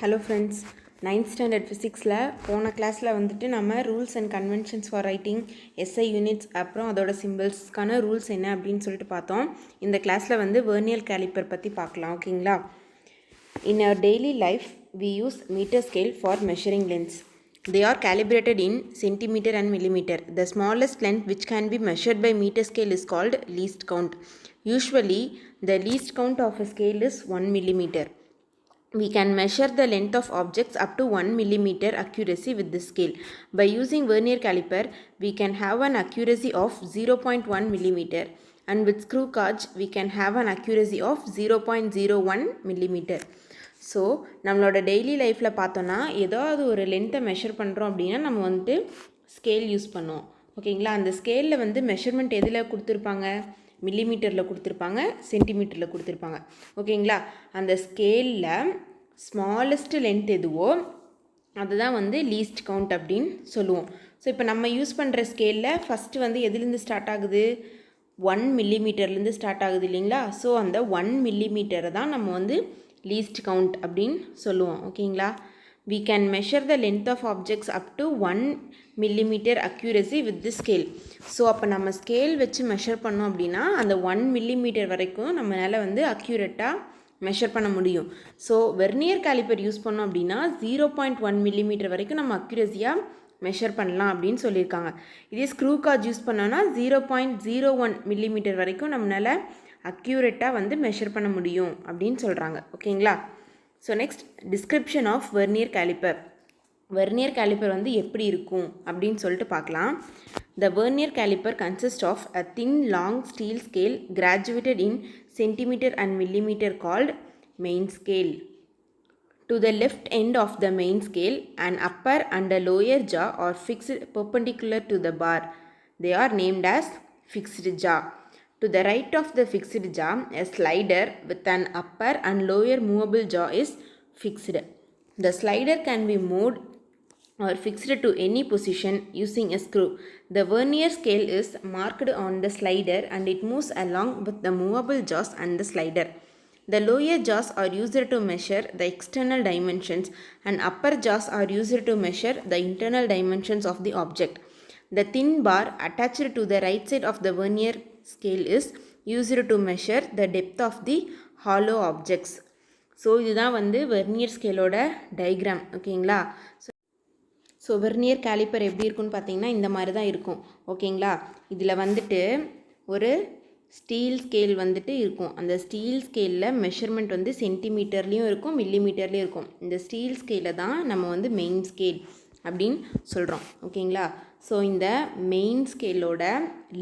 Hello friends, 9th standard ஃபிசிக்ஸில் போன கிளாஸில் வந்துட்டு நம்ம rules and conventions for writing SI units அப்புறம் அதோட சிம்பிள்ஸ்க்கான ரூல்ஸ் என்ன அப்படின்னு சொல்லிட்டு பார்த்தோம். இந்த கிளாஸில் வந்து வெர்னியர் கேலிப்பர் பற்றி பார்க்கலாம். ஓகேங்களா? In our daily life we use meter scale for measuring lengths. They are calibrated in centimeter and millimeter. The smallest length which can be measured by meter scale is called least count. Usually, the least count of a scale is 1 millimeter. We can measure the length of objects up to 1 millimeter accuracy with this scale. By using vernier caliper, we can have an accuracy of 0.1 millimeter, and with screw gauge, we can have an accuracy of 0.01 millimeter. So நம்மளோட daily லைஃப்பில் பார்த்தோன்னா ஏதாவது ஒரு லென்த்தை measure பண்ணுறோம் அப்படின்னா நம்ம வந்துட்டு ஸ்கேல் யூஸ் பண்ணுவோம். ஓகேங்களா? அந்த ஸ்கேலில் வந்து மெஷர்மெண்ட் எதில் கொடுத்துருப்பாங்க? மில்லிமீட்டரில் கொடுத்துருப்பாங்க, சென்டிமீட்டரில் கொடுத்துருப்பாங்க. ஓகேங்களா? அந்த ஸ்கேலில் ஸ்மாலஸ்ட் லென்த் எதுவோ அதுதான் வந்து லீஸ்ட் கவுண்ட் அப்படின்னு சொல்லுவோம். ஸோ இப்போ நம்ம யூஸ் பண்ணுற ஸ்கேலில் ஃபஸ்ட்டு வந்து எதுலேருந்து ஸ்டார்ட் ஆகுது? 1 மில்லிமீட்டர்லேருந்து ஸ்டார்ட் ஆகுது இல்லைங்களா? ஸோ அந்த 1 மில்லிமீட்டரை தான் நம்ம வந்து லீஸ்ட் கவுண்ட் அப்படின்னு சொல்லுவோம். ஓகேங்களா? we can measure the length of objects up to 1 millimeter accuracy with this scale. So அப்போ நம்ம ஸ்கேல் வச்சு மெஷர் பண்ணோம் அப்படின்னா அந்த 1 மில்லிமீட்டர் வரைக்கும் நம்மளால் வந்து அக்யூரேட்டாக மெஷர் பண்ண முடியும். ஸோ வெர்னியர் கேலிப்பர் யூஸ் பண்ணோம் அப்படின்னா 0.1 மில்லிமீட்டர் வரைக்கும் நம்ம அக்யூரஸியாக மெஷர் பண்ணலாம் அப்படின்னு சொல்லியிருக்காங்க. இதே ஸ்க்ரூ காஜ் யூஸ் பண்ணோன்னா 0.01 மில்லிமீட்டர் வரைக்கும் நம்மளால் அக்யூரேட்டாக வந்து மெஷர் பண்ண முடியும் அப்படின்னு சொல்கிறாங்க. ஓகேங்களா? So next, description of vernier caliper. Vernier caliper வந்து எப்படி இருக்கும் அப்படின்னு சொல்லிட்டு பார்க்கலாம். The vernier caliper consist of a thin long steel scale graduated in centimetre and millimetre called main scale. To the left end of the main scale, an upper and a lower jaw are fixed perpendicular to the bar. They are named as fixed jaw. To the right of the fixed jaw, a slider with an upper and lower movable jaw is fixed. The slider can be moved or fixed to any position using a screw. The vernier scale is marked on the slider and it moves along with the movable jaws and the slider. The lower jaws are used to measure the external dimensions and upper jaws are used to measure the internal dimensions of the object. The thin bar attached to the right side of the vernier scale is used to measure the depth of the hollow objects. So இதுதான் வந்து vernier ஸ்கேலோட diagram. ஓகேங்களா? So vernier calliper எப்படி இருக்குன்னு பார்த்தீங்கன்னா இந்த மாதிரி தான் இருக்கும். ஓகேங்களா? இதில் வந்துட்டு ஒரு ஸ்டீல் ஸ்கேல் வந்துட்டு இருக்கும். அந்த ஸ்டீல் ஸ்கேலில் மெஷர்மெண்ட் வந்து சென்டிமீட்டர்லேயும் இருக்கும், மில்லிமீட்டர்லேயும் இருக்கும். இந்த ஸ்டீல் ஸ்கேலில் தான் நம்ம வந்து மெயின் ஸ்கேல் அப்படின்னு சொல்கிறோம். ஓகேங்களா? ஸோ இந்த மெயின் ஸ்கேலோட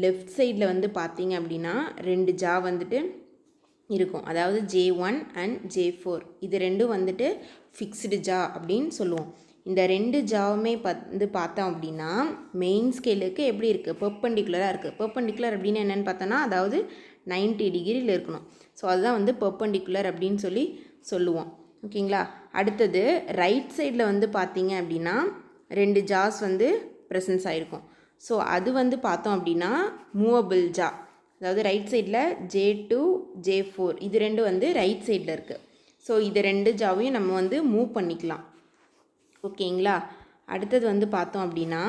லெஃப்ட் சைடில் வந்து பார்த்தீங்க அப்படின்னா 2 ஜா வந்துட்டு இருக்கும். அதாவது J1 அண்ட் J4 இது ரெண்டும் வந்துட்டு ஃபிக்ஸ்டு ஜா அப்படின்னு சொல்லுவோம். இந்த 2 ஜாவுமே வந்து பார்த்தோம் அப்படின்னா மெயின் ஸ்கேலுக்கு எப்படி இருக்குது? பெர்பெண்டிகுலராக இருக்குது. பெர்பெண்டிகுலர் அப்படின்னு என்னென்னு பார்த்தோன்னா அதாவது 90 டிகிரியில் இருக்கணும். ஸோ அதுதான் வந்து பெர்பெண்டிகுலர் அப்படின்னு சொல்லுவோம். ஓகேங்களா? அடுத்தது ரைட் சைடில் வந்து பார்த்தீங்க அப்படின்னா 2 ஜாஸ் வந்து ப்ரெசன்ஸ் ஆகிருக்கும். ஸோ அது வந்து பார்த்தோம் அப்படின்னா மூவபிள் ஜா. அதாவது ரைட் சைடில் J2 J4 இது ரெண்டும் வந்து ரைட் சைடில் இருக்குது. ஸோ இது 2 ஜாவையும் நம்ம வந்து மூவ் பண்ணிக்கலாம். ஓகேங்களா? அடுத்தது வந்து பார்த்தோம் அப்படின்னா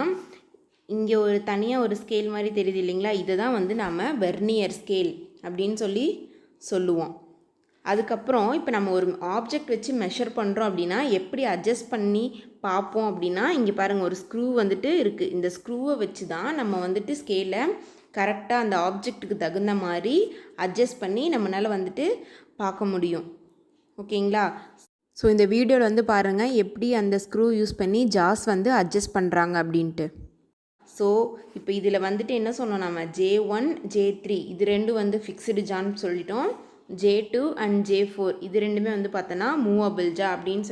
இங்கே ஒரு தனியாக ஒரு ஸ்கேல் மாதிரி தெரியுது இல்லைங்களா? இதை தான் வந்து நம்ம வெர்னியர் ஸ்கேல் அப்படின்னு சொல்லுவோம். அதுக்கப்புறம் இப்போ நம்ம ஒரு ஆப்ஜெக்ட் வச்சு மெஷர் பண்ணுறோம் அப்படின்னா எப்படி அட்ஜஸ்ட் பண்ணி பார்ப்போம் அப்படின்னா இங்கே பாருங்கள், ஒரு ஸ்க்ரூ வந்துட்டு இருக்குது. இந்த ஸ்க்ரூவை வச்சு தான் நம்ம வந்துட்டு ஸ்கேலை கரெக்டாக அந்த ஆப்ஜெக்ட்டுக்கு தகுந்த மாதிரி அட்ஜஸ்ட் பண்ணி நம்மளால் வந்துட்டு பார்க்க முடியும். ஓகேங்களா? ஸோ இந்த வீடியோவில் வந்து பாருங்கள் எப்படி அந்த ஸ்க்ரூ யூஸ் பண்ணி ஜாஸ் வந்து அட்ஜஸ்ட் பண்ணுறாங்க அப்படின்ட்டு. ஸோ இப்போ இதில் வந்துட்டு என்ன சொன்னோம்? நம்ம J1 J3 இது ரெண்டும் வந்து ஃபிக்ஸ்டு ஜான்னு சொல்லிட்டோம். J2 அண்ட் J4 இது ரெண்டுமே வந்து பார்த்தோன்னா மூவபிள் ஜா அப்படின்னு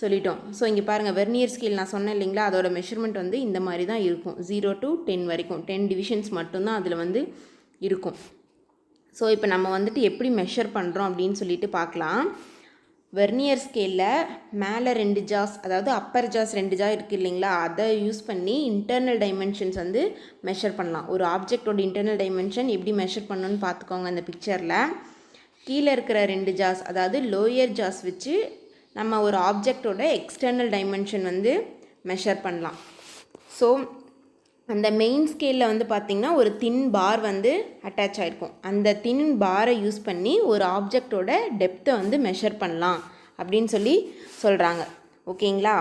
சொல்லிட்டோம். ஸோ இங்கே பாருங்கள், வெர்னியர் ஸ்கேல் நான் சொன்னேன் இல்லைங்களா? அதோட மெஷர்மெண்ட் வந்து இந்த மாதிரி தான் இருக்கும். 0 to 10 வரைக்கும் 10 டிவிஷன்ஸ் மட்டும்தான் அதில் வந்து இருக்கும். ஸோ இப்போ நம்ம வந்துட்டு எப்படி மெஷர் பண்ணுறோம் அப்படின்னு சொல்லிட்டு பார்க்கலாம். வெர்னியர் ஸ்கேலில் மேலே 2 ஜாஸ் அதாவது அப்பர் ஜாஸ் 2 ஜா இருக்குது இல்லைங்களா? அதை யூஸ் பண்ணி இன்டர்னல் டைமென்ஷன்ஸ் வந்து மெஷர் பண்ணலாம். ஒரு ஆப்ஜெக்டோட இன்டர்னல் டைமென்ஷன் எப்படி மெஷர் பண்ணணும்னு பார்த்துக்கோங்க. அந்த பிக்சரில் கீழே இருக்கிற 2 ஜாஸ் அதாவது லோயர் ஜாஸ் வச்சு நம்ம ஒரு ஆப்ஜெக்டோட எக்ஸ்டர்னல் டைமென்ஷன் வந்து மெஷர் பண்ணலாம். ஸோ அந்த மெயின் ஸ்கேலில் வந்து பார்த்திங்கன்னா ஒரு தின் பார் வந்து அட்டாச் ஆகிருக்கும். அந்த தின் பாரை யூஸ் பண்ணி ஒரு ஆப்ஜெக்டோட டெப்த்தை வந்து மெஷர் பண்ணலாம் அப்படின்னு சொல்லி சொல்கிறாங்க. ஓகேங்களா?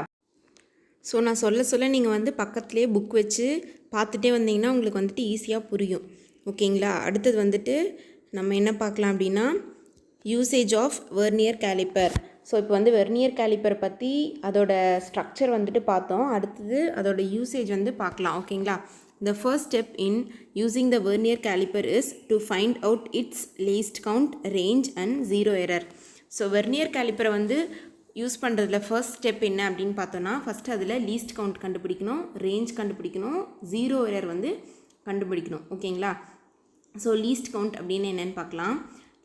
ஸோ நான் சொல்ல நீங்கள் வந்து பக்கத்துலேயே புக் வச்சு பார்த்துட்டே வந்தீங்கன்னா உங்களுக்கு வந்துட்டு ஈஸியாக புரியும். ஓகேங்களா? அடுத்தது வந்துட்டு நம்ம என்ன பார்க்கலாம் அப்படின்னா usage of vernier calliper. So இப்போ வந்து வெர்னியர் கேலிப்பர் பற்றி அதோட ஸ்ட்ரக்சர் வந்துட்டு பார்த்தோம். அடுத்தது அதோட யூசேஜ் வந்து பார்க்கலாம். ஓகேங்களா? The first step in using the vernier caliper is to find out its least count, range and zero error. So vernier கேலிப்பரை வந்து யூஸ் பண்ணுறதுல ஃபர்ஸ்ட் ஸ்டெப் என்ன அப்படின்னு பார்த்தோன்னா ஃபஸ்ட்டு அதில் லீஸ்ட் கவுண்ட் கண்டுபிடிக்கணும், ரேஞ்ச் கண்டுபிடிக்கணும், ஜீரோ எரர் வந்து கண்டுபிடிக்கணும். ஓகேங்களா? ஸோ லீஸ்ட் கவுண்ட் அப்படின்னு என்னென்னு பார்க்கலாம்.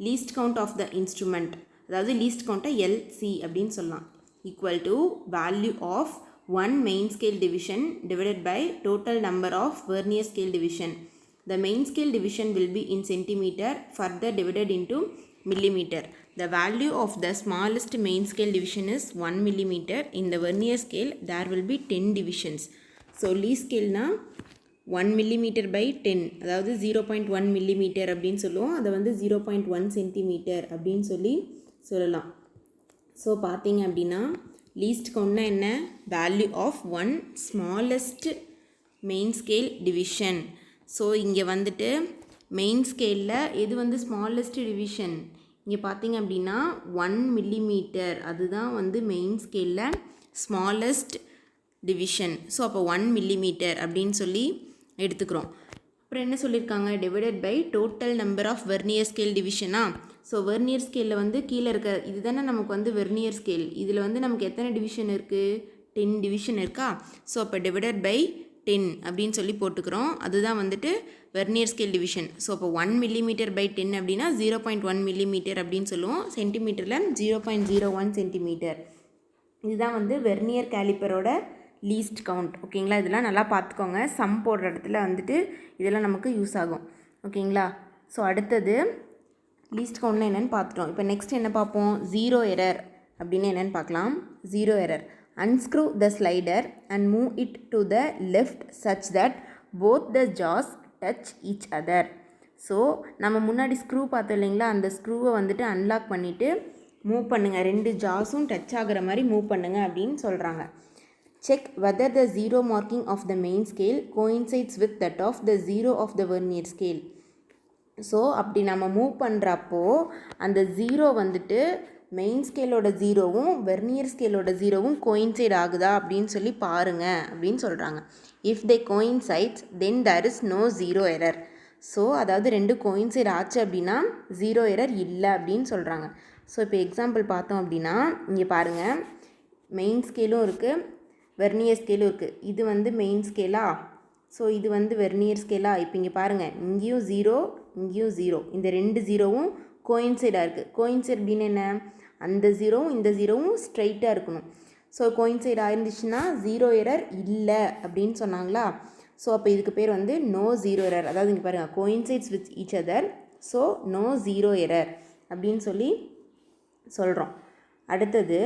Least count of the instrument, அதாவது லீஸ்ட் கவுண்ட்டை எல்சி அப்படின்னு சொல்லலாம், equal to value of one main scale division divided by total number of vernier scale division. The main scale division will be in centimeter, further divided into millimeter. The value of the smallest main scale division is 1 millimeter. In the vernier scale, there will be 10 divisions. So, least scale na 1 millimeter by 10, அதாவது 0.1 millimeter அப்படின்னு சொல்லுவோம். அதை வந்து 0.1 centimeter அப்படின்னு சொல்லலாம். So பார்த்தீங்க அப்படின்னா least கவுண்ட்னா என்ன? Value of one smallest main scale division. So இங்கே வந்துட்டு மெயின் ஸ்கேலில் எது வந்து ஸ்மாலஸ்ட் டிவிஷன்? இங்கே பார்த்தீங்க அப்படின்னா 1 millimeter, அதுதான் வந்து மெயின் ஸ்கேலில் ஸ்மாலஸ்ட் டிவிஷன். ஸோ அப்போ 1 millimeter அப்படின்னு சொல்லி எடுத்துக்கிறோம். அப்புறம் என்ன சொல்லியிருக்காங்க? Divided by total number of vernier scale டிவிஷனா. ஸோ வெர்னியர் ஸ்கேலில் வந்து கீழே இருக்க இது தானே நமக்கு வந்து வெர்னியர் ஸ்கேல். இதில் வந்து நமக்கு எத்தனை டிவிஷன் இருக்குது? 10 டிவிஷன் இருக்கா? ஸோ அப்போ டிவைடட் பை 10 அப்படின்னு சொல்லி போட்டுக்கிறோம். அதுதான் வந்துட்டு வெர்னியர் ஸ்கேல் டிவிஷன். ஸோ அப்போ 1 millimeter by 10 அப்படின்னா 0.1 millimeter அப்படின்னு சொல்லுவோம். சென்டிமீட்டரில் 0.01 சென்டிமீட்டர். இதுதான் வந்து வெர்னியர் கேலிப்பரோட லீஸ்ட் கவுண்ட். ஓகேங்களா? இதெல்லாம் நல்லா பார்த்துக்கோங்க. சம் போடுற இடத்துல வந்துட்டு இதெல்லாம் நமக்கு யூஸ் ஆகும். ஓகேங்களா? ஸோ அடுத்தது லீஸ்ட் கவுண்ட்னா என்னென்னு பார்த்துட்டோம். இப்போ நெக்ஸ்ட் என்ன பார்ப்போம்? ஜீரோ எரர் அப்படின்னு என்னென்னு பார்க்கலாம். Zero error. Unscrew the slider and move it to the left such that both the jaws touch each other. So நம்ம முன்னாடி ஸ்க்ரூ பார்த்தோம் இல்லைங்களா? அந்த ஸ்க்ரூவை வந்துட்டு அன்லாக் பண்ணிவிட்டு மூவ் பண்ணுங்கள், ரெண்டு ஜாஸும் டச் ஆகிற மாதிரி மூவ் பண்ணுங்கள் அப்படின்னு சொல்கிறாங்க. Check whether the zero marking of the main scale coincides with that of the zero of the vernier scale. So அப்படி நம்ம மூவ் பண்ணுறப்போ அந்த ஜீரோ வந்துட்டு மெயின் ஸ்கேலோட ஜீரோவும் வெர்னியர் ஸ்கேலோட ஜீரோவும் கோயின்சைட் ஆகுதா அப்படின்னு சொல்லி பாருங்கள் அப்படின்னு சொல்கிறாங்க. If they coincides then there is no zero error. So அதாவது ரெண்டு கோயின்சைட் ஆச்சு அப்படின்னா ஜீரோ எரர் இல்லை அப்படின்னு சொல்கிறாங்க. ஸோ இப்போ எக்ஸாம்பிள் பார்த்தோம் அப்படின்னா இங்கே பாருங்கள், மெயின் ஸ்கேலும் இருக்குது, வெர்னியர் ஸ்கேலும் இருக்குது. இது வந்து மெயின் ஸ்கேலா, ஸோ இது வந்து வெர்னியர் ஸ்கேலா. இப்போ இங்கே பாருங்கள், இங்கேயும் ஜீரோ இங்கேயும் ஜீரோ, இந்த ரெண்டு ஜீரோவும் கோயின்சைடாக இருக்குது. கோயின்சைட் அப்படின்னு என்ன? அந்த ஜீரோவும் இந்த ஜீரோவும் ஸ்ட்ரைட்டாக இருக்கணும். ஸோ கோயின்சைட் ஆயிருந்துச்சுன்னா ஜீரோ எரர் இல்லை அப்படின்னு சொன்னாங்களா. ஸோ அப்போ இதுக்கு பேர் வந்து நோ ஜீரோ எரர். அதாவது இங்கே பாருங்கள், coincides with each other, so no zero error அப்படின்னு சொல்லி சொல்கிறோம். அடுத்தது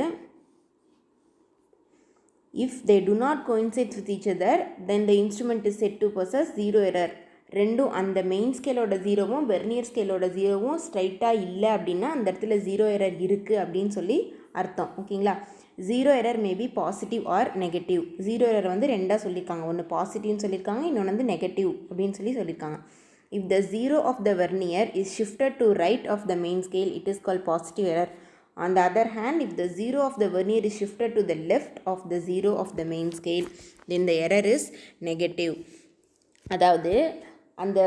if they do not coincide with each other then the instrument is said to possess zero error. ரெண்டும் அந்த மெயின் ஸ்கேலோட ஜீரோவும் வெர்னியர் ஸ்கேலோட ஜீரோவும் ஸ்ட்ரைட்டாக இல்லை அப்படின்னா அந்த இடத்துல ஜீரோ எரர் இருக்குது அப்படின்னு சொல்லி அர்த்தம். ஓகேங்களா? Zero error maybe positive or negative. Zero error வந்து ரெண்டாக சொல்லியிருக்காங்க, ஒன்று பாசிட்டிவ்னு சொல்லியிருக்காங்க, இன்னொன்று வந்து நெகட்டிவ் அப்படின்னு சொல்லியிருக்காங்க. If the zero of the vernier is shifted to right of the main scale it is called positive error. On the other hand, if the zero of the vernier is shifted to the left of the zero of the main scale, then the error is negative. அதாவது அந்த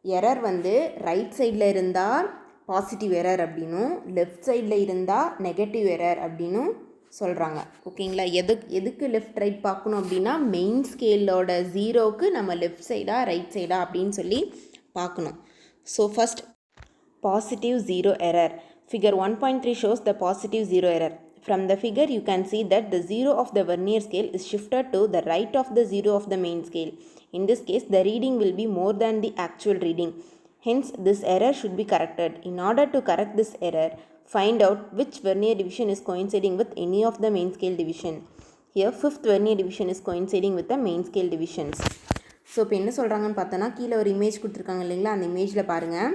error வந்து right சைடில் இருந்தால் positive error அப்படின்னும் left சைடில் இருந்தால் negative error அப்படின்னும் சொல்கிறாங்க. ஓகேங்களா? எதுக்கு லெஃப்ட் ரைட் பார்க்கணும் அப்படின்னா மெயின் ஸ்கேலோட ஜீரோவுக்கு நம்ம லெஃப்ட் சைடா ரைட் சைடா அப்படின்னு சொல்லி பார்க்கணும். So first positive zero error. Figure 1.3 shows the positive zero error. From the figure you can see that the zero of the vernier scale is shifted to the right of the zero of the main scale. In this case, the reading will be more than the actual reading. Hence, this error should be corrected. In order to correct this error, find out which vernier division is coinciding with any of the main scale division. Here fifth vernier division is coinciding with the main scale divisions. So இப்போ என்ன சொல்கிறாங்கன்னு பார்த்தோன்னா கீழே ஒரு image கொடுத்துருக்காங்க இல்லைங்களா, அந்த இமேஜில் பாருங்கள்,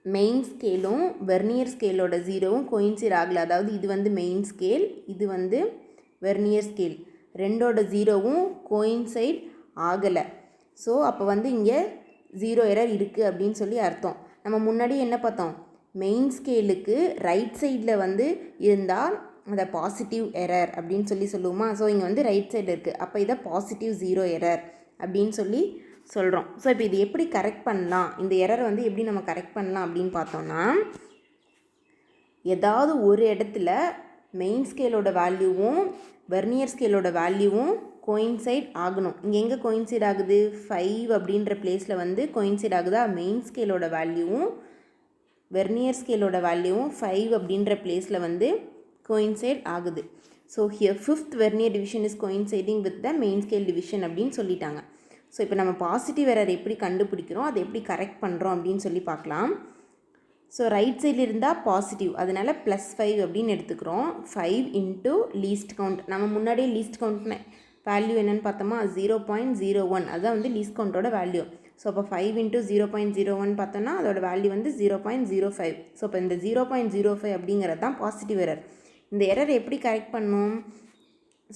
மெயின் ஸ்கேலும் வெர்னியர் ஸ்கேலோட ஜீரோவும் கோயின்சைட் ஆகலை. அதாவது இது வந்து மெயின் ஸ்கேல், இது வந்து வெர்னியர் ஸ்கேல், ரெண்டோட ஜீரோவும் கோயின்சைட் ஆகலை. ஸோ அப்போ வந்து இங்கே ஜீரோ எரர் இருக்குது அப்படின்னு சொல்லி அர்த்தம். நம்ம முன்னாடி என்ன பார்த்தோம், மெயின் ஸ்கேலுக்கு ரைட் சைடில் வந்து இருந்தால் அதை பாசிட்டிவ் எரர் அப்படின்னு சொல்லி சொல்லுவோமா. ஸோ இங்கே வந்து ரைட் சைடு இருக்குது, அப்போ இதை பாசிட்டிவ் ஜீரோ எரர் அப்படின்னு சொல்லி சொல்கிறோம். ஸோ இப்போ இது எப்படி கரெக்ட் பண்ணலாம், இந்த எரரை வந்து எப்படி நம்ம கரெக்ட் பண்ணலாம் அப்படின்னு பார்த்தோன்னா, ஏதாவது ஒரு இடத்துல மெயின் ஸ்கேலோட வேல்யூவும் வெர்னியர் ஸ்கேலோட வேல்யூவும் கோயின்சைட் ஆகணும். இங்கே எங்கே கோயின்சைட் ஆகுது, 5 அப்படின்ற பிளேஸில் வந்து கோயின்சைட் ஆகுதா, மெயின் ஸ்கேலோட வேல்யூவும் வெர்னியர் ஸ்கேலோட வேல்யூவும் 5 அப்படின்ற பிளேஸில் வந்து கோயின்சைட் ஆகுது. So here fifth vernier division is coinciding with the main scale division அப்படின்னு சொல்லிட்டாங்க. ஸோ இப்போ நம்ம பாசிட்டிவ் எரர் எப்படி கண்டுபிடிக்கிறோம், அதை எப்படி கரெக்ட் பண்ணுறோம் அப்படின்னு சொல்லி பார்க்கலாம். ஸோ ரைட் சைடில் இருந்தால் பாசிட்டிவ், அதனால் +5 அப்படின்னு எடுத்துக்கிறோம். 5 இன்ட்டு லீஸ்ட் கவுண்ட், நம்ம முன்னாடியே லீஸ்ட் கவுண்ட் வேல்யூ என்னென்னு பார்த்தோமா 0.01, அதுதான் வந்து லீஸ்ட் கவுண்டோட வேல்யூ. ஸோ அப்போ 5 இன்ட்டு 0.01 பார்த்தோன்னா அதோட வேல்யூ வந்து 0.05. ஸோ இப்போ இந்த 0.05 அப்படிங்கிறது தான் பாசிட்டிவ் எரர். இந்த எரர் எப்படி கரெக்ட் பண்ணணும்,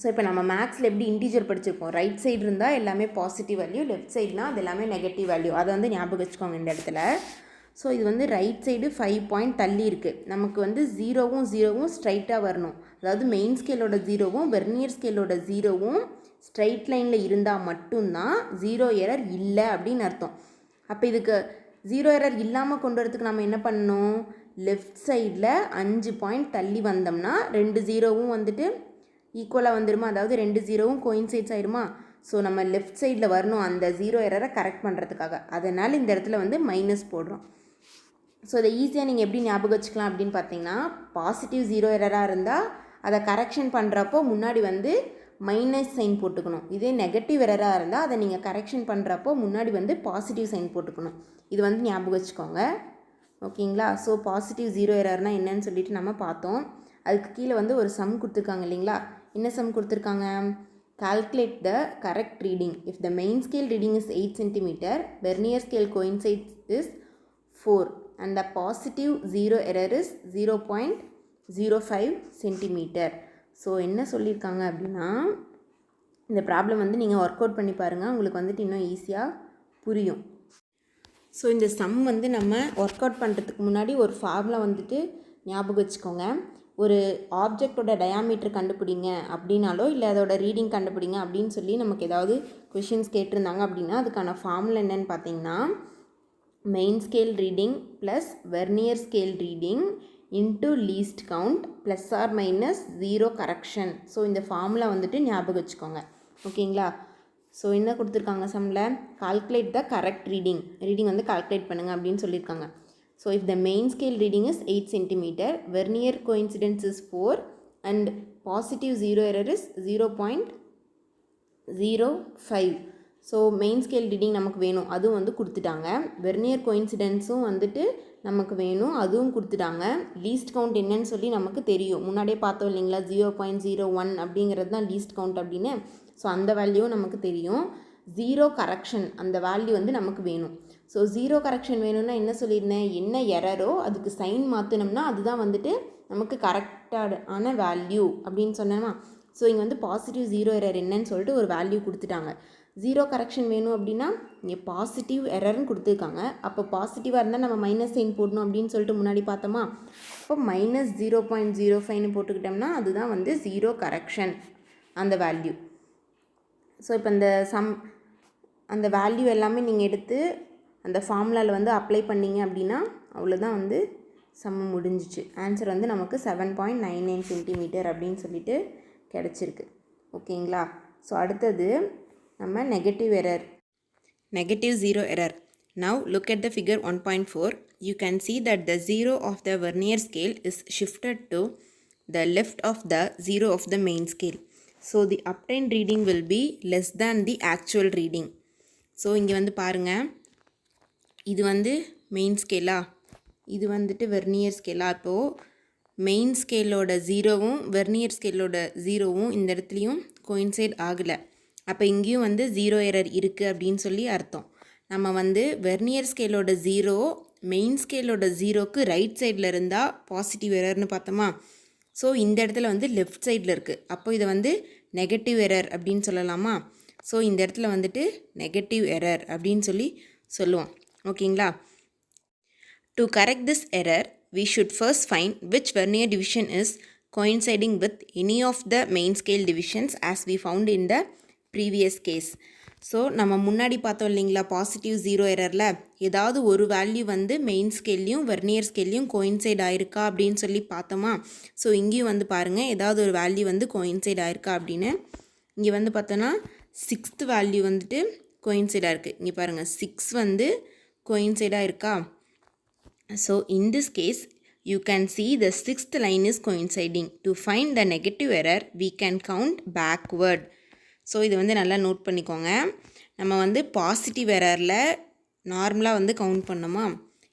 ஸோ இப்போ நம்ம மேக்ஸில் எப்படி இன்டீஜர் படிச்சிருப்போம், ரைட் சைடு இருந்தால் எல்லாமே பாசிட்டிவ் வேல்யூ, லெஃப்ட் சைடுனா அது எல்லாமே நெகட்டிவ் வேல்யூ, அதை வந்து ஞாபகம் வச்சுக்கோங்க இந்த இடத்துல. ஸோ இது வந்து ரைட் சைடு 5 பாயிண்ட் தள்ளி இருக்குது, நமக்கு வந்து ஜீரோவும் ஸ்ட்ரைட்டாக வரணும். அதாவது மெயின் ஸ்கேலோட ஜீரோவும் வெர்னியர் ஸ்கேலோட ஜீரோவும் ஸ்ட்ரைட் லைனில் இருந்தால் மட்டும்தான் ஜீரோ எரர் இல்லை அப்படின்னு அர்த்தம். அப்போ இதுக்கு ஜீரோ எரர் இல்லாமல் கொண்டு வரதுக்கு நம்ம என்ன பண்ணணும், லெஃப்ட் சைடில் 5 பாயிண்ட் தள்ளி வந்தோம்னா 2 ஜீரோவும் வந்துட்டு ஈக்குவலாக வந்துடுமா, அதாவது 2 ஜீரோவும் கோயின்சைட்ஸ் ஆகிடுமா. ஸோ நம்ம லெஃப்ட் சைடில் வரணும் அந்த ஜீரோ எரரை கரெக்ட் பண்ணுறதுக்காக, அதனால் இந்த இடத்துல வந்து மைனஸ் போடுறோம். ஸோ இதை ஈஸியாக நீங்கள் எப்படி ஞாபகம் வச்சுக்கலாம் அப்படின்னு பார்த்தீங்கன்னா, பாசிட்டிவ் ஜீரோ எரராக இருந்தால் அதை கரெக்ஷன் பண்ணுறப்போ முன்னாடி வந்து மைனஸ் சைன் போட்டுக்கணும். இதே நெகட்டிவ் எரராக இருந்தால் அதை நீங்கள் கரெக்ஷன் பண்ணுறப்போ முன்னாடி வந்து பாசிட்டிவ் சைன் போட்டுக்கணும். இது வந்து ஞாபகம் வச்சுக்கோங்க, ஓகேங்களா. ஸோ பாசிட்டிவ் ஜீரோ எரர்னால் என்னன்னு சொல்லிட்டு நம்ம பார்த்தோம். அதுக்கு கீழே வந்து ஒரு சம் கொடுத்துருக்காங்க இல்லைங்களா, என்ன சம் கொடுத்துருக்காங்க, calculate the correct reading if the main scale reading is 8 cm, vernier scale coincides is 4 and the positive zero error is 0.05 cm. So என்ன சொல்லியிருக்காங்க அப்படின்னா, இந்த ப்ராப்ளம் வந்து நீங்கள் ஒர்க் அவுட் பண்ணி பாருங்கள், உங்களுக்கு வந்துட்டு இன்னும் ஈஸியாக புரியும். ஸோ இந்த சம் வந்து நம்ம ஒர்க் அவுட் பண்ணுறதுக்கு முன்னாடி ஒரு ஃபார்முலா வந்துட்டு ஞாபகம் வச்சுக்கோங்க. ஒரு ஆப்ஜெக்டோட டயாமீட்டர் கண்டுபிடிங்க அப்படின்னாலோ இல்லை அதோட ரீடிங் கண்டுபிடிங்க அப்படின்னு சொல்லி நமக்கு ஏதாவது கொஷின்ஸ் கேட்டிருந்தாங்க அப்படின்னா அதுக்கான ஃபார்முலா என்னென்னு பார்த்தீங்கன்னா, main scale reading plus vernier scale reading into least count plus or minus 0 correction. So இந்த ஃபார்முலா வந்துட்டு ஞாபகம் வச்சுக்கோங்க, ஓகேங்களா. ஸோ என்ன கொடுத்துருக்காங்க சம்மில், கால்குலேட் த கரெக்ட் ரீடிங் வந்து கால்குலேட் பண்ணுங்கள் அப்படின்னு சொல்லியிருக்காங்க. So if the main scale reading is 8 cm, vernier coincidence is 4 and positive zero error is 0.05. So main scale reading நமக்கு வேணும், அதுவும் வந்து கொடுத்துட்டாங்க. வெர்னியர் கோயின்சிடென்ஸும் வந்துட்டு நமக்கு வேணும், அதுவும் கொடுத்துட்டாங்க. லீஸ்ட் கவுண்ட் என்னன்னு சொல்லி நமக்கு தெரியும், முன்னாடியே பார்த்தோம் இல்லைங்களா, 0.01 அப்படிங்கிறது தான் லீஸ்ட் கவுண்ட் அப்படின்னு. ஸோ அந்த வேல்யூவும் நமக்கு தெரியும். 0 கரெக்ஷன் அந்த வேல்யூ வந்து நமக்கு வேணும். ஸோ 0 கரெக்ஷன் வேணும்னா என்ன சொல்லியிருந்தேன், என்ன எரரோ அதுக்கு சைன் மாற்றினோம்னா அதுதான் வந்துட்டு நமக்கு கரெக்டான வேல்யூ அப்படின்னு சொன்னோமா. ஸோ இங்கே வந்து பாசிட்டிவ் ஜீரோ எரர் என்னன்னு சொல்லிட்டு ஒரு வேல்யூ கொடுத்துட்டாங்க. 0 கரெக்ஷன் வேணும் அப்படின்னா இங்கே பாசிட்டிவ் எரர்னு கொடுத்துருக்காங்க. அப்போ பாசிட்டிவாக இருந்தால் நம்ம மைனஸ் சைன் போடணும் அப்படின்னு சொல்லிட்டு முன்னாடி பார்த்தோமா. அப்போ -0.05ன்னு போட்டுக்கிட்டோம்னா அதுதான் வந்து 0 கரெக்ஷன் அந்த வேல்யூ. ஸோ இப்போ அந்த வேல்யூ எல்லாமே நீங்கள் எடுத்து அந்த ஃபார்முலாவில் வந்து அப்ளை பண்ணிங்க அப்படின்னா அவ்வளோதான் வந்து சம் முடிஞ்சிச்சு. ஆன்சர் வந்து நமக்கு 7.99 cm அப்படின்னு சொல்லிட்டு கிடச்சிருக்கு, ஓகேங்களா. ஸோ அடுத்தது நம்ம negative zero error. Now look at the figure 1.4. You can see that the zero of the vernier scale is shifted to the left of the zero of the main scale. So the obtained reading will be less than the actual reading. So இங்கே வந்து பாருங்கள், இது வந்து main ஸ்கேலா, இது வந்துட்டு vernier ஸ்கேலாக. அப்போது main ஸ்கேலோட 0வும் vernier ஸ்கேலோட 0வும் இந்த இடத்துலையும் கோயின்சைட் ஆகலை. அப்போ இங்கேயும் வந்து 0 எரர் இருக்குது அப்படின்னு சொல்லி அர்த்தம். நம்ம வந்து வெர்னியர் ஸ்கேலோட 0 மெயின் ஸ்கேலோட 0க்கு ரைட் சைடில் இருந்தால் பாசிட்டிவ் எரர்னு பார்த்தோமா. ஸோ இந்த இடத்துல வந்து லெஃப்ட் சைடில் இருக்குது. அப்போ இதை வந்து நெகட்டிவ் எரர் அப்படின்னு சொல்லலாமா. ஸோ இந்த இடத்துல வந்துட்டு நெகட்டிவ் எரர் அப்படின்னு சொல்லி சொல்லுவோம். ஓகேங்களா. To correct this error we should first find which vernier division is coinciding with any of the main scale divisions as we found in the previous case. So நம்ம முன்னாடி பார்த்தோம் இல்லைங்களா, பாசிட்டிவ் 0 எரரில் ஏதாவது ஒரு வேல்யூ வந்து மெயின் ஸ்கேல்லையும் வெர்னியர் ஸ்கேல்லையும் கோயின்சைட் ஆயிருக்கா அப்படின்னு சொல்லி பார்த்தோமா. ஸோ இங்கேயும் வந்து பாருங்கள், ஏதாவது ஒரு வேல்யூ வந்து கோயின்சைட் ஆயிருக்கா அப்படின்னு. இங்கே வந்து பார்த்தோன்னா 6th வேல்யூ வந்துட்டு கோயின்சைடாக இருக்குது. இங்கே பாருங்கள் 6 வந்து கோயின்சைடாக இருக்கா. So in this case you can see the 6th line is coinciding. To find the negative error we can count backward. So இது வந்து நல்லா நோட் பண்ணிக்கோங்க. நம்ம வந்து பாசிட்டிவ் எரரில் நார்மலாக வந்து கவுண்ட் பண்ணோமா,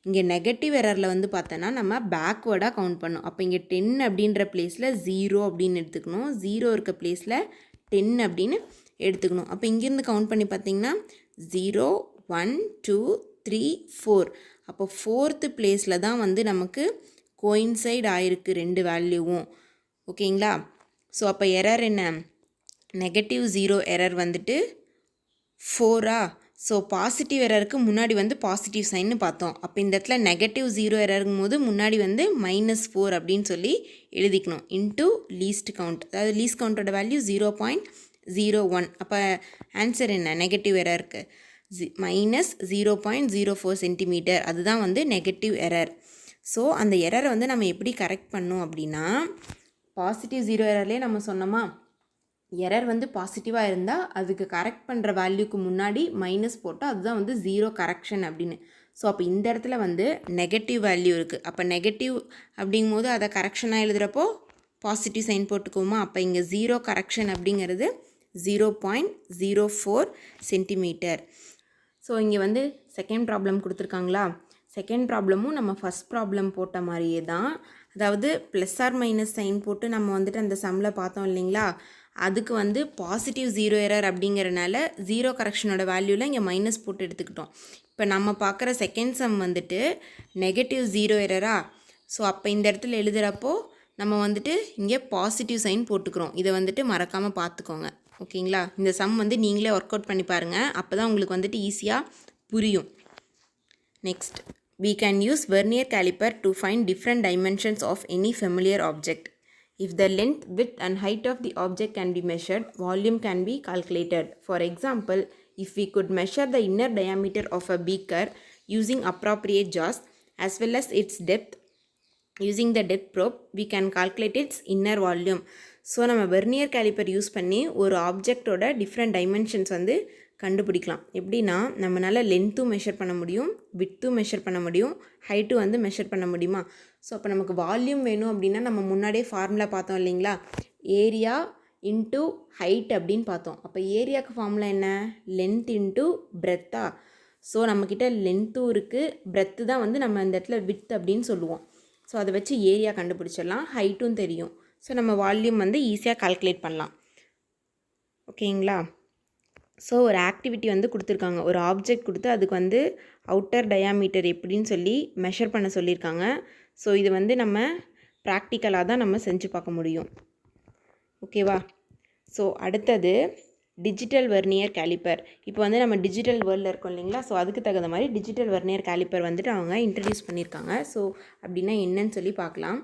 இங்கே நெகட்டிவ் எரரில் வந்து பார்த்தோன்னா நம்ம பேக்வேர்டாக கவுண்ட் பண்ணோம். அப்போ இங்கே 10 அப்படின்ற பிளேஸில் 0 அப்படின்னு எடுத்துக்கணும், 0 இருக்க பிளேஸில் 10 அப்படின்னு எடுத்துக்கணும். அப்போ இங்கேருந்து கவுண்ட் பண்ணி பார்த்தீங்கன்னா 0 1 2 3 4. அப்போ 4th பிளேஸில் தான் வந்து நமக்கு கோயின்சைட் ஆயிருக்கு ரெண்டு வேல்யூவும். ஓகேங்களா. ஸோ அப்போ எரர் என்ன, நெகட்டிவ் 0 எரர் வந்துட்டு 4ஆ. ஸோ பாசிட்டிவ் எரருக்கு முன்னாடி வந்து பாசிட்டிவ் சைன்னு பார்த்தோம். அப்போ இந்த இடத்துல நெகட்டிவ் 0 எரருங்கும் போது முன்னாடி வந்து -4 அப்படின்னு சொல்லி எழுதிக்கணும். இன்ட்டு லீஸ்ட் கவுண்ட், அதாவது லீஸ்ட் கவுண்டோட வேல்யூ 0.01. அப்போ ஆன்சர் என்ன, நெகட்டிவ் எரருக்கு -0.04 சென்டிமீட்டர். அதுதான் வந்து நெகட்டிவ் எரர். ஸோ அந்த எரரை வந்து நம்ம எப்படி கரெக்ட் பண்ணோம் அப்படின்னா, பாசிட்டிவ் 0 எரர்லேயே நம்ம சொன்னோமா, எரர் வந்து பாசிட்டிவாக இருந்தால் அதுக்கு கரெக்ட் பண்ணுற வேல்யூக்கு முன்னாடி மைனஸ் போட்டால் அதுதான் வந்து 0 கரெக்ஷன் அப்படின்னு. ஸோ அப்போ இந்த இடத்துல வந்து நெகட்டிவ் வேல்யூ இருக்குது. அப்போ நெகட்டிவ் அப்படிங்கும் போது அதை கரெக்ஷனாக எழுதுகிறப்போ பாசிட்டிவ் சைன் போட்டுக்குவோமா. அப்போ இங்கே 0 கரெக்ஷன் அப்படிங்கிறது 0.04 சென்டிமீட்டர். ஸோ இங்கே வந்து செகண்ட் ப்ராப்ளம் கொடுத்துருக்காங்களா. செகண்ட் ப்ராப்ளமும் நம்ம ஃபஸ்ட் ப்ராப்ளம் போட்ட மாதிரியே தான். அதாவது ப்ளஸ் ஆர் மைனஸ் சைன் போட்டு நம்ம வந்துட்டு அந்த சம்மில் பார்த்தோம் இல்லைங்களா, அதுக்கு வந்து பாசிட்டிவ் 0 எரர் அப்படிங்கிறனால 0 கரெக்ஷனோட வேல்யூவில் இங்கே மைனஸ் போட்டு எடுத்துக்கிட்டோம். இப்போ நம்ம பார்க்குற செகண்ட் சம் வந்துட்டு நெகட்டிவ் 0 எரரா. ஸோ அப்போ இந்த இடத்துல எழுதுகிறப்போ நம்ம வந்துட்டு இங்கே பாசிட்டிவ் சைன் போட்டுக்கிறோம். இதை வந்துட்டு மறக்காமல் பார்த்துக்கோங்க. ஓகேங்களா. இந்த சம் வந்து நீங்களே ஒர்க் அவுட் பண்ணி பாருங்கள், அப்போ தான் உங்களுக்கு வந்துட்டு ஈஸியாக புரியும். Next, we can use vernier caliper to find different dimensions of any familiar object. If the length, width and height of the object can be measured, volume can be calculated. For example, if we could measure the inner diameter of a beaker using appropriate jaws as well as its depth using the depth probe, we can calculate its inner volume. So நம்ம vernier calliper use பண்ணி ஒரு ஆப்ஜெக்டோட different dimensions வந்து கண்டுபிடிக்கலாம். எப்படின்னா, நம்மளால் லென்த்தும் measure பண்ண முடியும், விட்த்தும் measure பண்ண முடியும், ஹைட்டும் வந்து மெஷர் பண்ண முடியுமா. ஸோ அப்போ நமக்கு வால்யூம் வேணும் அப்படின்னா நம்ம முன்னாடியே ஃபார்முலா பார்த்தோம் இல்லைங்களா, ஏரியா இன்ட்டு ஹைட் அப்படின்னு பார்த்தோம். அப்போ ஏரியாவுக்கு ஃபார்முலா என்ன, லென்த் இன்ட்டு பிரெத்தா. ஸோ நம்மக்கிட்ட லென்த்தும் இருக்குது, பிரெத்து தான் வந்து நம்ம இந்த இடத்துல விட்த் அப்படின்னு சொல்லுவோம். ஸோ அதை வச்சு ஏரியா கண்டுபிடிச்சிடலாம், ஹைட்டும் தெரியும். ஸோ நம்ம வால்யூம் வந்து ஈஸியாக கால்குலேட் பண்ணலாம். ஓகேங்களா. ஸோ ஒரு ஆக்டிவிட்டி வந்து கொடுத்துருக்காங்க, ஒரு ஆப்ஜெக்ட் கொடுத்து அதுக்கு வந்து அவுட்டர் டயாமீட்டர் எப்படின்னு சொல்லி மெஷர் பண்ண சொல்லியிருக்காங்க. ஸோ இது வந்து நம்ம ப்ராக்டிக்கலாக தான் நம்ம செஞ்சு பார்க்க முடியும். ஓகேவா. ஸோ அடுத்தது டிஜிட்டல் வெர்னியர் கேலிப்பர். இப்போ வந்து நம்ம டிஜிட்டல் வேர்ல்டில் இருக்கோம் இல்லைங்களா, ஸோ அதுக்கு தகுந்த மாதிரி டிஜிட்டல் வெர்னியர் கேலிப்பர் வந்துட்டு அவங்க இன்ட்ரடியூஸ் பண்ணியிருக்காங்க. ஸோ அப்படின்னா என்னன்னு சொல்லி பார்க்கலாம்.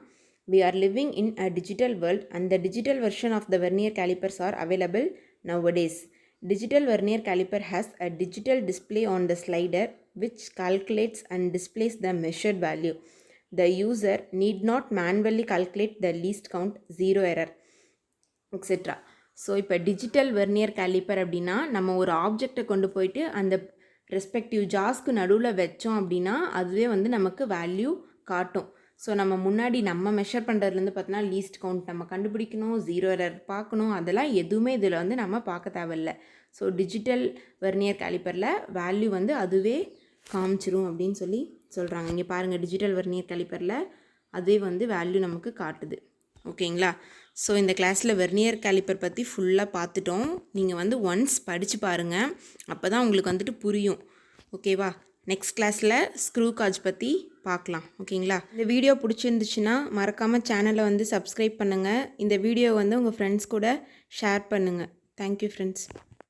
We are living in a digital world and the digital version of the vernier calipers are available nowadays. Digital vernier caliper has a digital display on the slider which calculates and displays the measured value. The user need not manually calculate the least count, zero error, etc. So இப்போ digital vernier calliper அப்படின்னா நம்ம ஒரு ஆப்ஜெக்டை கொண்டு போயிட்டு அந்த respective ஜாஸ்க்கு நடுவில் வச்சோம் அப்படின்னா அதுவே வந்து நமக்கு வேல்யூ காட்டும். ஸோ நம்ம முன்னாடி நம்ம மெஷர் பண்ணுறதுலேருந்து பார்த்தோன்னா லீஸ்ட் கவுண்ட் நம்ம கண்டுபிடிக்கணும், 0 எரர் பார்க்கணும், அதெல்லாம் எதுவுமே இதில் வந்து நம்ம பார்க்க தேவையில்ல. ஸோ டிஜிட்டல் வெர்னியர் கேலிப்பரில் வேல்யூ வந்து அதுவே காமிச்சிரும் அப்படின்னு சொல்லி சொல்கிறாங்க. இங்கே பாருங்கள், டிஜிட்டல் வெர்னியர் கேலிப்பரில் அதே வந்து வேல்யூ நமக்கு காட்டுது. ஓகேங்களா? ஸோ இந்த கிளாஸில் வெர்னியர் கேலிப்பர் பற்றி ஃபுல்லாக பார்த்துட்டோம். நீங்கள் வந்து ஒன்ஸ் படித்து பாருங்கள், அப்போ தான் உங்களுக்கு வந்துட்டு புரியும். ஓகேவா? நெக்ஸ்ட் கிளாஸில் ஸ்க்ரூ காஜ் பற்றி பார்க்கலாம். ஓகேங்களா? இந்த வீடியோ பிடிச்சிருந்துச்சுன்னா மறக்காமல் சேனலை வந்து சப்ஸ்கிரைப் பண்ணுங்கள். இந்த வீடியோ வந்து உங்கள் ஃப்ரெண்ட்ஸ் கூட ஷேர் பண்ணுங்கள். Thank you friends.